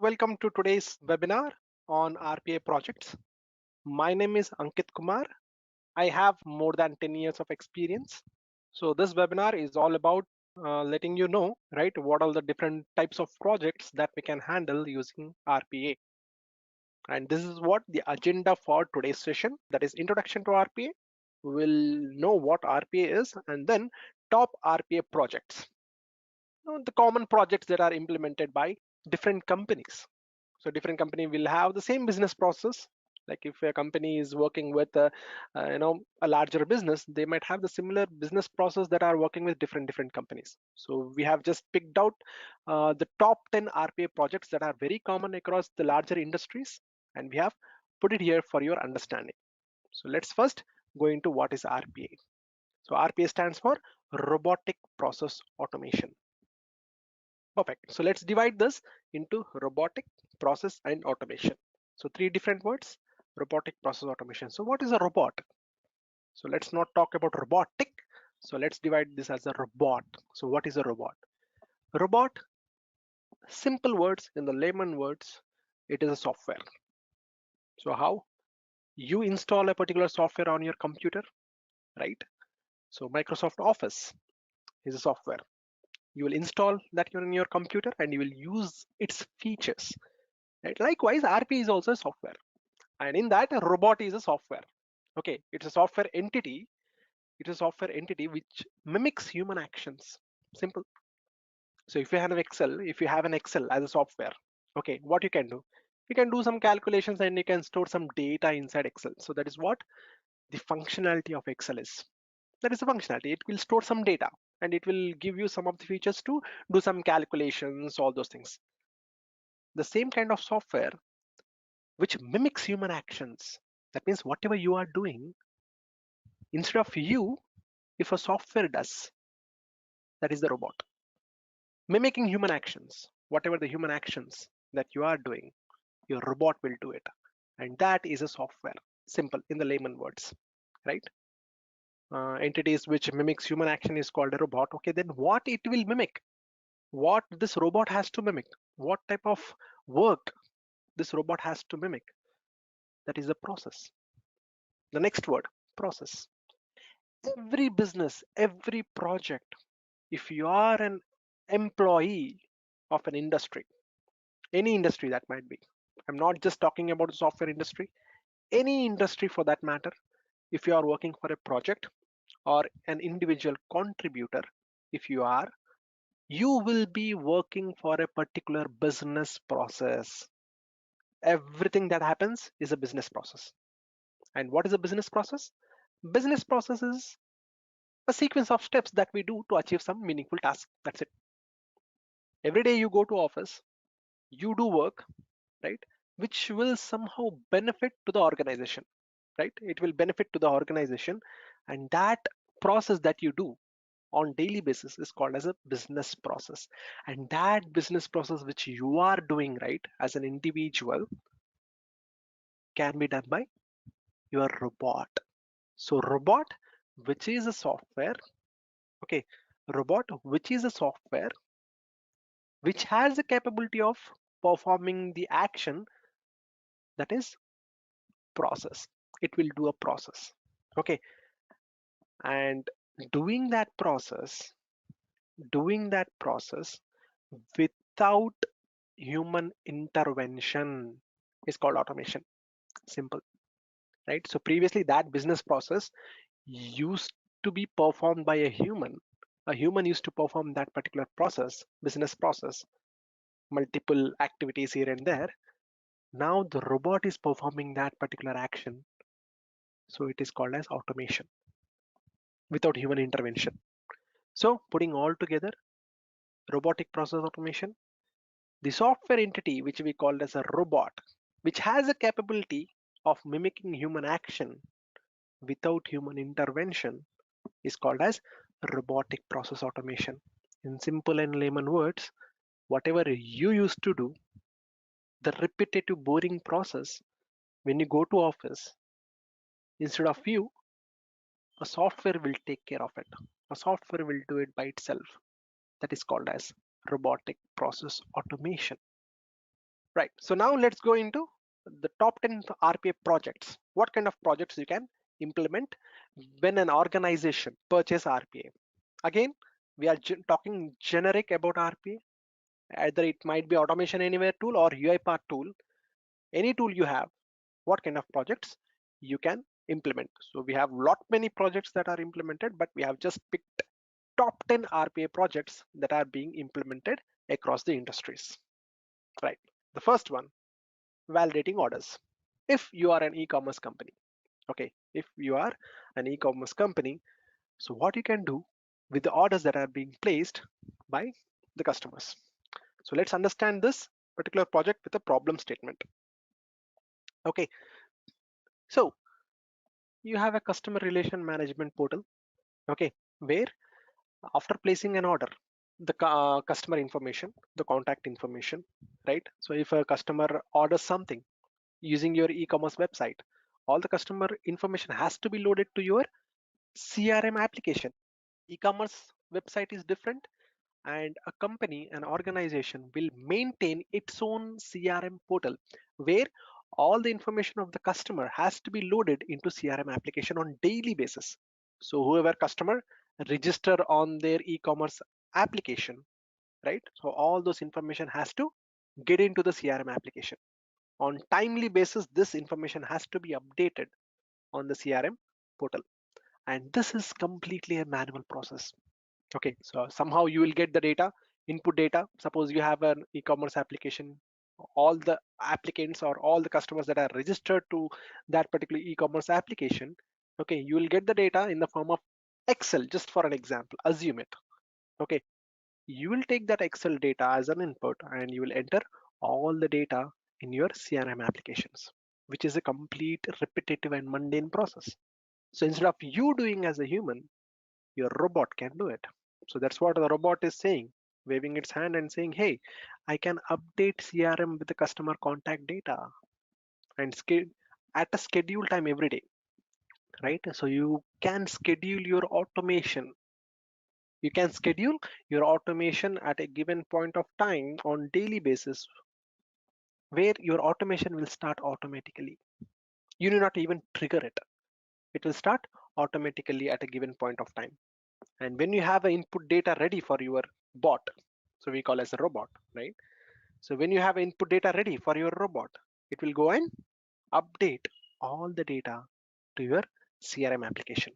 Welcome to today's webinar on RPA projects. My name is Ankit Kumar. I have more than 10 years of experience. So this webinar is all about letting you know, right, what are the different types of projects that we can handle using RPA. And this is what the agenda for today's session, that is introduction to RPA. We'll know what RPA is and then top RPA projects. The common projects that are implemented by different companies. So different company will have the same business process. Like if a company is working with a larger business, they might have the similar business process that are working with different companies. So we have just picked out the top 10 RPA projects that are very common across the larger industries, and we have put it here for your understanding. So let's first go into what is RPA. So RPA stands for Robotic Process Automation. Perfect. So let's divide this into robotic, process, and automation. So three different words: robotic, process, automation. So what is a robot? So let's not talk about robotic. So let's divide this as a robot. So what is a robot? Robot, simple words, in the layman words, it is a software. So how? You install a particular software on your computer, right? So Microsoft Office is a software. You will install that on your computer and you will use its features. Right? Likewise, RP is also a software, and in that, a robot is a software. Okay, it's a software entity. It's a software entity which mimics human actions. Simple. So if you have an Excel as a software, okay, what you can do? You can do some calculations and you can store some data inside Excel. So that is what the functionality of Excel is. That is the functionality. It will store some data and it will give you some of the features to do some calculations, all those things. The same kind of software which mimics human actions. That means whatever you are doing, instead of you, if a software does, that is the robot. Mimicking human actions, whatever the human actions that you are doing, your robot will do it. And that is a software, simple in the layman words, right? Entities which mimics human action is called a robot. Okay, then what it will mimic? What this robot has to mimic? What type of work this robot has to mimic? That is the process. The next word, process. Every business, every project, if you are an employee of an industry, any industry that might be, I'm not just talking about the software industry, any industry for that matter, if you are working for a project or an individual contributor, if you are, you will be working for a particular business process. Everything that happens is a business process. And what is a business process? Business process is a sequence of steps that we do to achieve some meaningful task. That's it. Every day you go to office, you do work, right, which will somehow benefit to the organization, right? It will benefit to the organization, and that process that you do on daily basis is called as a business process. And that business process which you are doing, right, as an individual, can be done by your robot. So robot, which is a software, okay, robot which is a software which has the capability of performing the action, that is process. It will do a process, okay, and doing that process doing that process without human intervention is called automation. Simple, right? So previously that business process used to be performed by a human. A human used to perform that particular process, business process, multiple activities here and there. Now the robot is performing that particular action, so it is called as automation without human intervention. So putting all together, robotic process automation, the software entity which we call as a robot, which has a capability of mimicking human action without human intervention, is called as robotic process automation. In simple and layman words, whatever you used to do, the repetitive boring process, when you go to office, instead of you, a software will take care of it. A software will do it by itself. That is called as robotic process automation, Right. So now let's go into the top 10 RPA projects. What kind of projects you can implement when an organization purchase RPA? Again, we are talking generic about RPA. Either it might be Automation Anywhere tool or UiPath tool. Any tool you have, what kind of projects you can implement. So we have lot many projects that are implemented, but we have just picked top 10 RPA projects that are being implemented across the industries. Right. The first one, validating orders. If you are an e-commerce company, okay, if you are an e-commerce company, so what you can do with the orders that are being placed by the customers. So let's understand this particular project with a problem statement. Okay, so you have a customer relation management portal, okay, where after placing an order, the customer information, the contact information, right? So if a customer orders something using your e-commerce website, all the customer information has to be loaded to your CRM application. E-commerce website is different, and a company, an organization will maintain its own CRM portal where all the information of the customer has to be loaded into CRM application on daily basis. So whoever customer register on their e-commerce application, right? So all those information has to get into the CRM application. On timely basis, this information has to be updated on the CRM portal. And this is completely a manual process. Okay, so somehow you will get the data, input data. Suppose you have an e-commerce application, all the applicants or all the customers that are registered to that particular e-commerce application, okay, you will get the data in the form of Excel, just for an example, assume it. Okay, you will take that Excel data as an input and you will enter all the data in your CRM applications, which is a complete repetitive and mundane process. So instead of you doing as a human, your robot can do it. So that's what the robot is saying, waving its hand and saying, hey, I can update CRM with the customer contact data and at a scheduled time every day, right? So you can schedule your automation. You can schedule your automation at a given point of time on daily basis where your automation will start automatically. You need not even trigger it. It will start automatically at a given point of time. And when you have an input data ready for your bot, so we call as a robot, right? So when you have input data ready for your robot, it will go and update all the data to your CRM application.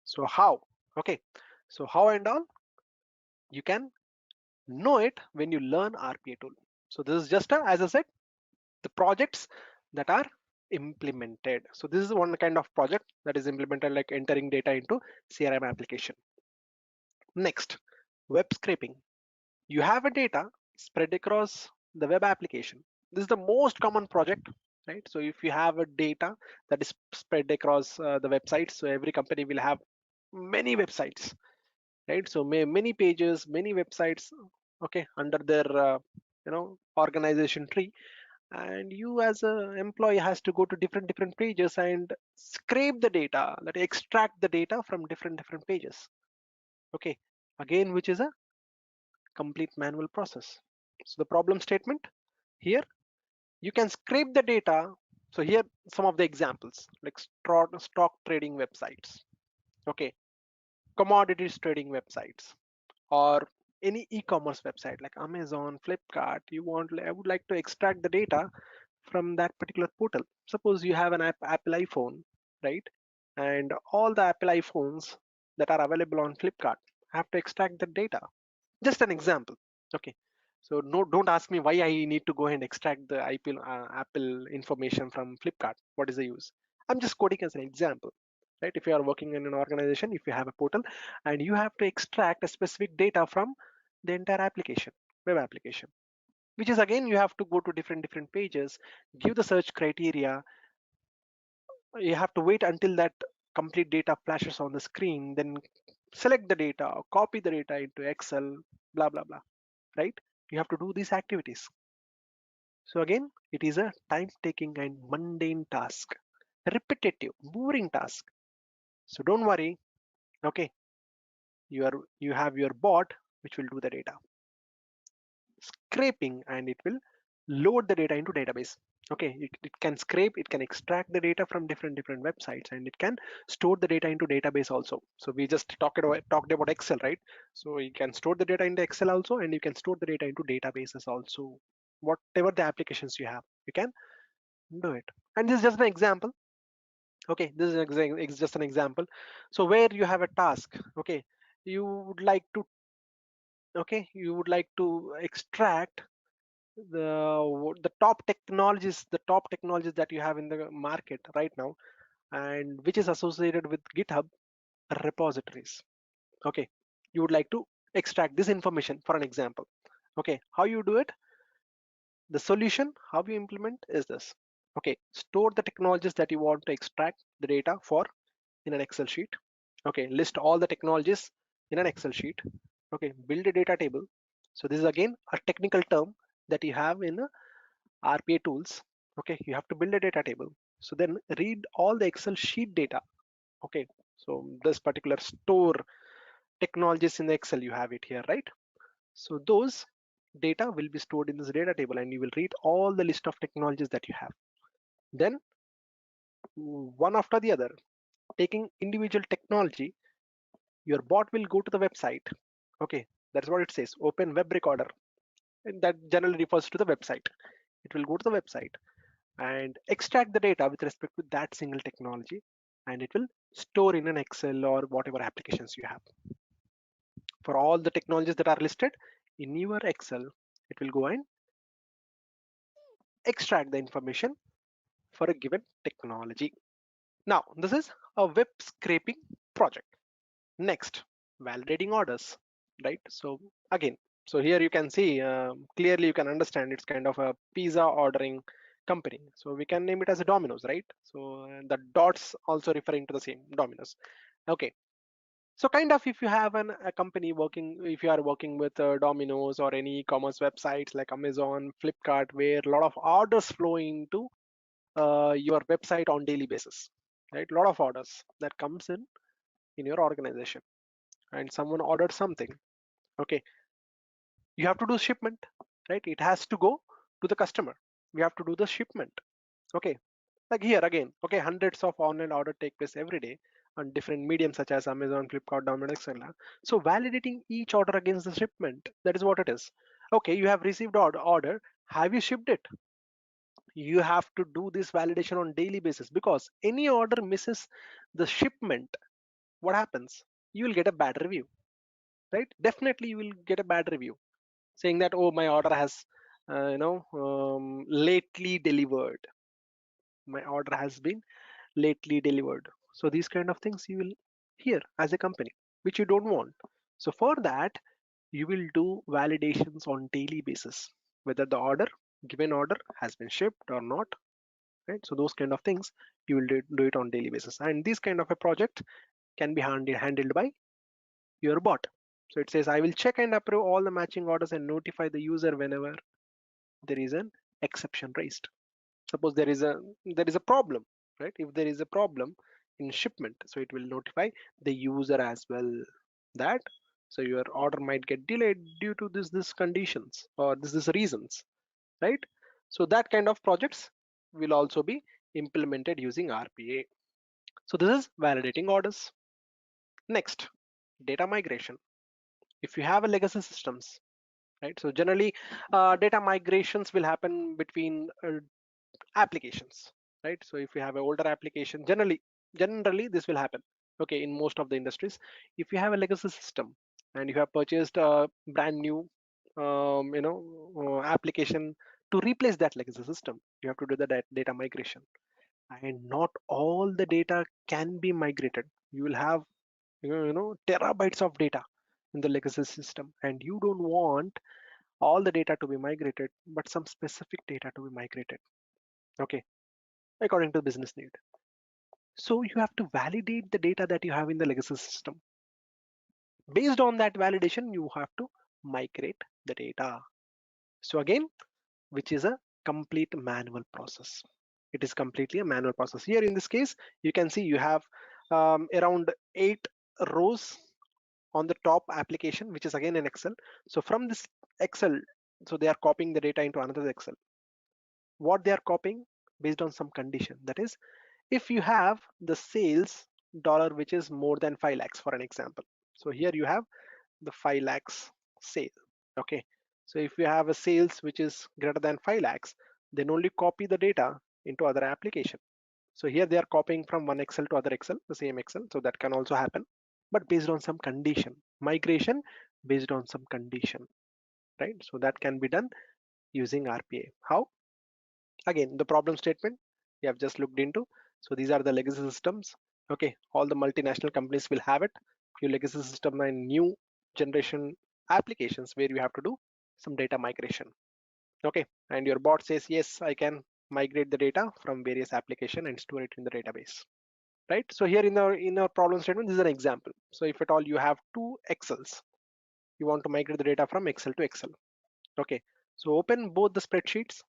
So how? Okay, so how and all? You can know it when you learn RPA tool. So this is just as I said, the projects that are implemented. So this is one kind of project that is implemented, like entering data into CRM application. Next, web scraping. You have a data spread across the web application. This is the most common project, right? So if you have a data that is spread across the websites, so every company will have many websites, right? So many pages, many websites, okay, under their organization tree, and you as a employee has to go to different pages and scrape the data, that extract the data from different pages. Okay, again, which is a complete manual process. So the problem statement here, you can scrape the data. So here some of the examples, like stock trading websites, okay, commodities trading websites, or any e-commerce website like Amazon, Flipkart. I would like to extract the data from that particular portal. Suppose you have an Apple iPhone, right? And all the Apple iPhones that are available on Flipkart have to extract the data. Just an example. Okay, so no, don't ask me why I need to go and extract the Apple information from Flipkart. What is the use? I'm just quoting as an example, right? If you are working in an organization, if you have a portal and you have to extract a specific data from the entire application, web application, which is again, you have to go to different pages, give the search criteria. You have to wait until that complete data flashes on the screen, then select the data or copy the data into Excel, blah blah blah, right? You have to do these activities. So again, it is a time taking and mundane task, repetitive, boring task. So don't worry, okay, you have your bot which will do the data scraping, and it will load the data into database. Okay, it can scrape, it can extract the data from different websites, and it can store the data into database also. So we just talked about Excel, right? So you can store the data into Excel also, and you can store the data into databases also. Whatever the applications you have, you can do it. And this is just an example. Okay, this is just an example. So where you have a task, okay, you would like to, extract the top technologies that you have in the market right now, and which is associated with GitHub repositories. Okay, you would like to extract this information for an example. Okay, how you do it? The solution, how you implement is this. Okay, store the technologies that you want to extract the data for in an Excel sheet. Okay, list all the technologies in an Excel sheet. Okay, build a data table. So this is again a technical term that you have in RPA tools. Okay, you have to build a data table. So then read all the Excel sheet data. Okay, so this particular store technologies in the Excel, you have it here, right? So those data will be stored in this data table, and you will read all the list of technologies that you have. Then one after the other, taking individual technology, your bot will go to the website. Okay, that's what it says, open web recorder, and that generally refers to the website. It will go to the website and extract the data with respect to that single technology, and it will store in an Excel or whatever applications you have. For all the technologies that are listed in your Excel, it will go and extract the information for a given technology. Now, this is a web scraping project. Next, validating orders, right? So again, so here you can see clearly, you can understand it's kind of a pizza ordering company. So we can name it as a Domino's, right? So the dots also referring to the same Domino's. Okay, so kind of, if you have a company working, if you are working with Domino's or any e-commerce websites like Amazon, Flipkart, where a lot of orders flow into your website on daily basis, right? A lot of orders that comes in your organization, and someone ordered something. Okay, you have to do shipment, right? It has to go to the customer. We have to do the shipment. Okay, like here again, okay, hundreds of online order take place every day on different mediums such as Amazon, Flipkart, Domino's, etc. So validating each order against the shipment, that is what it is. Okay, you have received order, have you shipped it? You have to do this validation on daily basis, because any order misses the shipment, what happens? You will get a bad review, right? Definitely you will get a bad review saying that, oh, my order has lately delivered, my order has been lately delivered. So these kind of things you will hear as a company, which you don't want. So for that, you will do validations on daily basis, whether the given order has been shipped or not, right? So those kind of things you will do it on daily basis, and this kind of a project can be handled by your bot. So it says, I will check and approve all the matching orders and notify the user whenever there is an exception raised. Suppose there is a problem, right? If there is a problem in shipment, so it will notify the user as well, that so your order might get delayed due to this conditions or this reasons, right? So that kind of projects will also be implemented using RPA. So this is validating orders. Next, data migration. If you have a legacy systems, right? So generally, data migrations will happen between applications, right? So if you have an older application, generally this will happen, okay, in most of the industries. If you have a legacy system and you have purchased a brand new application to replace that legacy system, you have to do the data migration, and not all the data can be migrated. You will have terabytes of data in the legacy system, and you don't want all the data to be migrated, but some specific data to be migrated, okay, according to business need. So you have to validate the data that you have in the legacy system. Based on that validation, you have to migrate the data. So again, which is a complete manual process. It is completely a manual process. Here in this case, you can see you have around 8 rows on the top application, which is again in Excel. So from this Excel, so they are copying the data into another Excel. what they are copying based on some condition. That is, if you have the sales dollar which is more than 5 lakhs for an example. So here you have the 5 lakhs sale. Okay. So if you have a sales which is greater than 5 lakhs, then only copy the data into other application. So here they are copying from one Excel to other Excel, the same Excel. So that can also happen, but based on some condition. Migration based on some condition, right? So that can be done using RPA. How? Again, the problem statement we have just looked into. So these are the legacy systems. Okay, all the multinational companies will have it. Few legacy system and new generation applications where you have to do some data migration. Okay, and your bot says, yes, I can migrate the data from various application and store it in the database. Right. So here in our problem statement, this is an example. So if at all you have two Excels, you want to migrate the data from Excel to Excel. Okay. So open both the spreadsheets,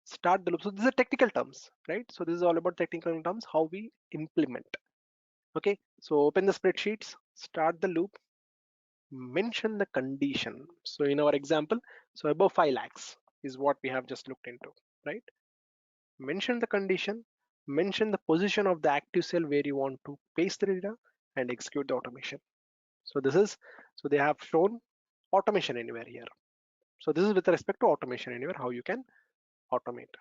start the loop. So these are technical terms, right? So this is all about technical terms, how we implement. Okay. So open the spreadsheets, start the loop, mention the condition. So in our example, so above 5 lakhs is what we have just looked into, right? Mention the condition, mention the position of the active cell where you want to paste the data and execute the automation. So this is, so they have shown automation anywhere here. So this is with respect to automation anywhere, how you can automate,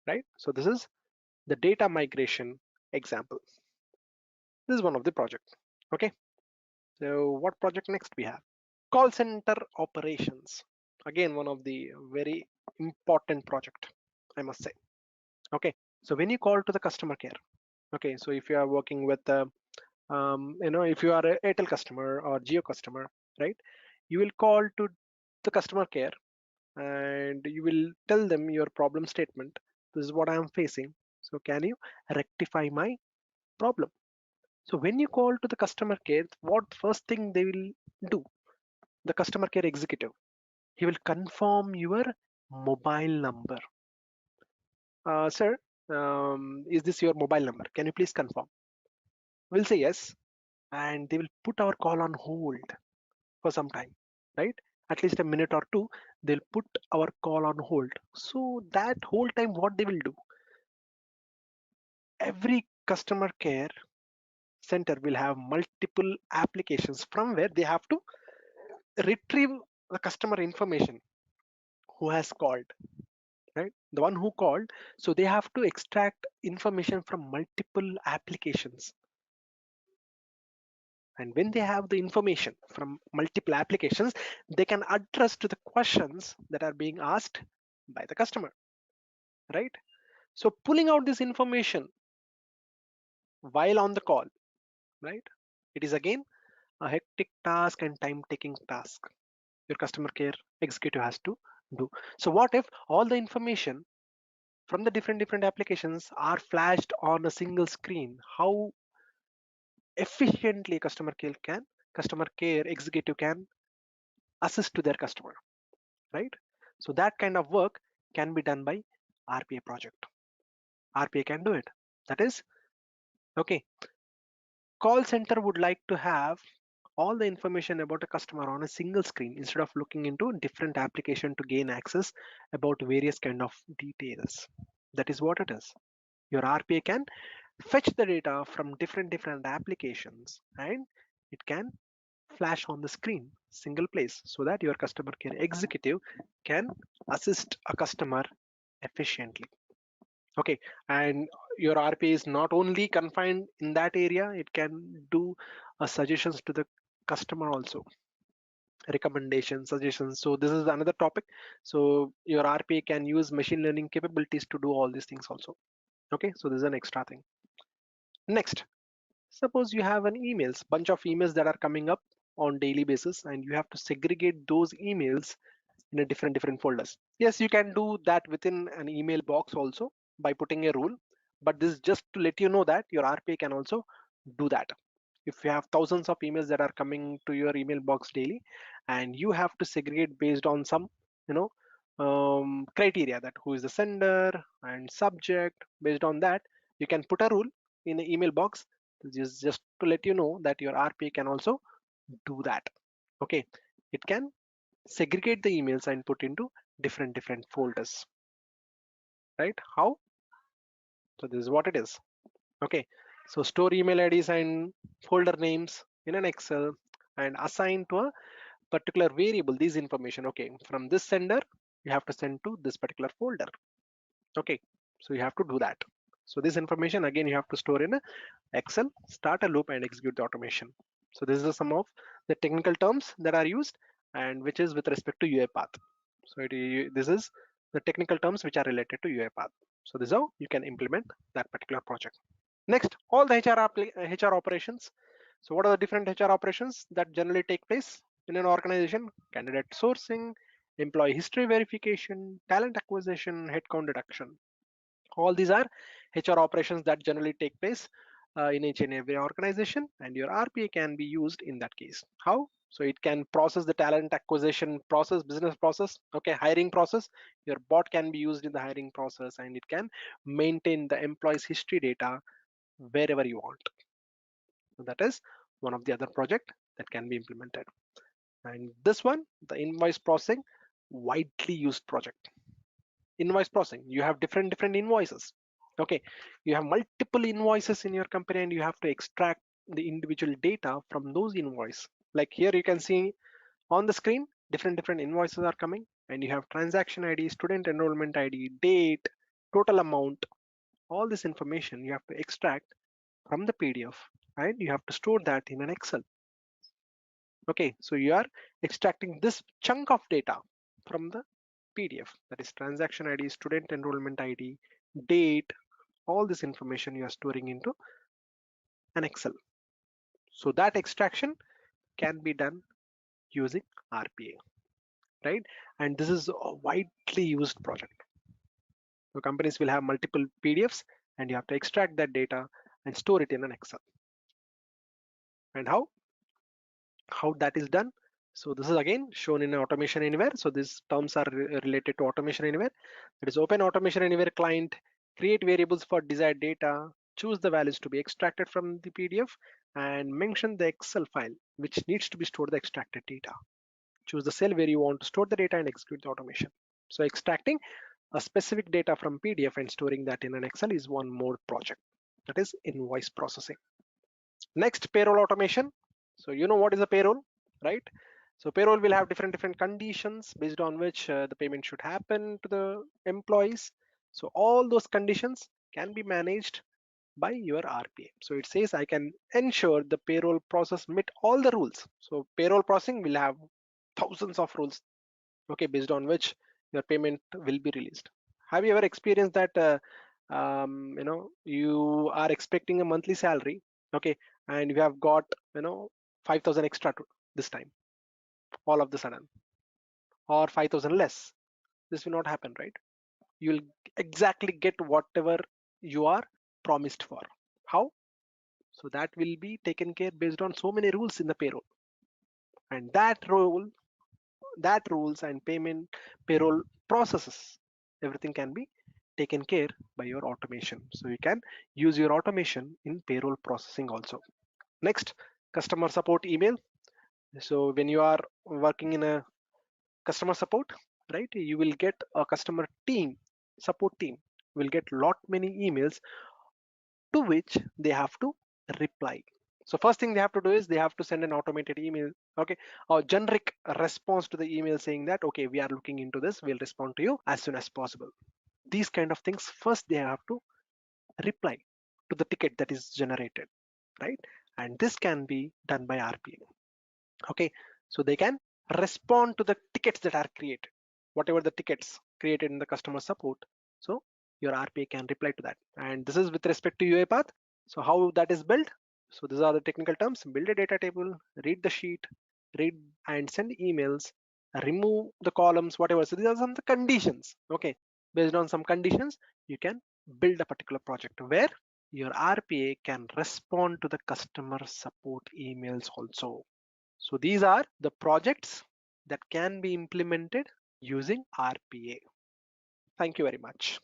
right? So this is the data migration example. This is one of the project. Okay. So what project next we have? Call center operations. Again, one of the very important project, I must say. Okay. So when you call to the customer care, okay. So if you are working with if you are a Airtel customer or Jio customer, right? You will call to the customer care and you will tell them your problem statement. This is what I am facing. So can you rectify my problem? So when you call to the customer care, what first thing they will do? The customer care executive, he will confirm your mobile number. Sir, is this your mobile number? Can you please confirm? We'll say yes, and they will put our call on hold for some time, right? At least a minute or two, they'll put our call on hold. So that whole time, what they will do, every customer care center will have multiple applications from where they have to retrieve the customer information who has called, right? The one who called. So they have to extract information from multiple applications. And when they have the information from multiple applications, they can address to the questions that are being asked by the customer, right? So pulling out this information while on the call, right? It is again a hectic task and time-taking task your customer care executive has to do. So what if all the information from the different applications are flashed on a single screen? How efficiently customer care executive can assist to their customer, right? So that kind of work can be done by RPA project. RPA can do it. That is okay. Call center would like to have all the information about a customer on a single screen instead of looking into different application to gain access about various kind of details. That is what it is. Your RPA can fetch the data from different applications and it can flash on the screen single place so that your customer care executive can assist a customer efficiently. Okay, and your RPA is not only confined in that area, it can do suggestions to the customer also, recommendations, suggestions. So this is another topic. So your RPA can use machine learning capabilities to do all these things also. Okay, so this is an extra thing. Next, suppose you have an emails, bunch of emails that are coming up on daily basis and you have to segregate those emails in a different folders. Yes, you can do that within an email box also by putting a rule, but this is just to let you know that your RPA can also do that. If you have thousands of emails that are coming to your email box daily and you have to segregate based on some criteria, that who is the sender and subject, based on that you can put a rule in the email box. This is just to let you know that your RPA can also do that. Okay, it can segregate the emails and put into different folders, right? How? So this is what it is. Okay, so store email IDs and folder names in an Excel and assign to a particular variable these information. Okay, from this sender you have to send to this particular folder. Okay, so you have to do that. So this information again you have to store in a Excel, start a loop and execute the automation. So this is some of the technical terms that are used and which is with respect to UiPath. So this is the technical terms which are related to UiPath. So this is how you can implement that particular project. Next, all the HR operations. So what are the different HR operations that generally take place in an organization? Candidate sourcing, employee history verification, talent acquisition, headcount reduction. All these are HR operations that generally take place in each and every organization, and your RPA can be used in that case. How? So it can process the talent acquisition process, business process, okay, hiring process. Your bot can be used in the hiring process, and it can maintain the employee's history data wherever you want. So that is one of the other project that can be implemented. And this one, the invoice processing, widely used project. Invoice processing, you have different invoices. Okay, you have multiple invoices in your company and you have to extract the individual data from those invoices. Like here you can see on the screen different invoices are coming, and you have transaction ID, student enrollment ID, date, total amount. All this information you have to extract from the PDF and you have to store that in an Excel. Okay, so you are extracting this chunk of data from the PDF, that is transaction ID, student enrollment ID, date, all this information you are storing into an Excel. So that extraction can be done using RPA, right? And this is a widely used project. So companies will have multiple PDFs and you have to extract that data and store it in an Excel. And how that is done? So this is again shown in Automation Anywhere. So these terms are related to Automation Anywhere. It is open Automation Anywhere client, create variables for desired data, choose the values to be extracted from the PDF, and mention the Excel file which needs to be stored the extracted data. Choose the cell where you want to store the data and execute the automation. So extracting a specific data from PDF and storing that in an Excel is one more project, that is invoice processing. Next, payroll automation. So you know what is a payroll, right? So payroll will have different conditions based on which the payment should happen to the employees. So all those conditions can be managed by your RPA. So it says I can ensure the payroll process meet all the rules. So payroll processing will have thousands of rules, okay, based on which your payment will be released. Have you ever experienced that you are expecting a monthly salary, okay, and you have got 5,000 extra this time all of the sudden, or 5,000 less? This will not happen, right? You'll exactly get whatever you are promised for. How? So that will be taken care based on so many rules in the payroll, and that rules and payroll processes, everything can be taken care by your automation. So you can use your automation in payroll processing also. Next, customer support email. So when you are working in a customer support, right, you will get a customer team, support team will get lot many emails to which they have to reply. So first thing they have to do is they have to send an automated email, okay, or generic response to the email saying that, okay, we are looking into this, we'll respond to you as soon as possible. These kind of things, first they have to reply to the ticket that is generated, right? And this can be done by RPA. Okay, so they can respond to the tickets that are created, whatever the tickets created in the customer support. So your RPA can reply to that. And this is with respect to UiPath. So how that is built? So these are the technical terms: build a data table, read the sheet, read and send emails, remove the columns, whatever. So these are some of the conditions. Okay, based on some conditions you can build a particular project where your RPA can respond to the customer support emails also. So these are the projects that can be implemented using RPA. Thank you very much.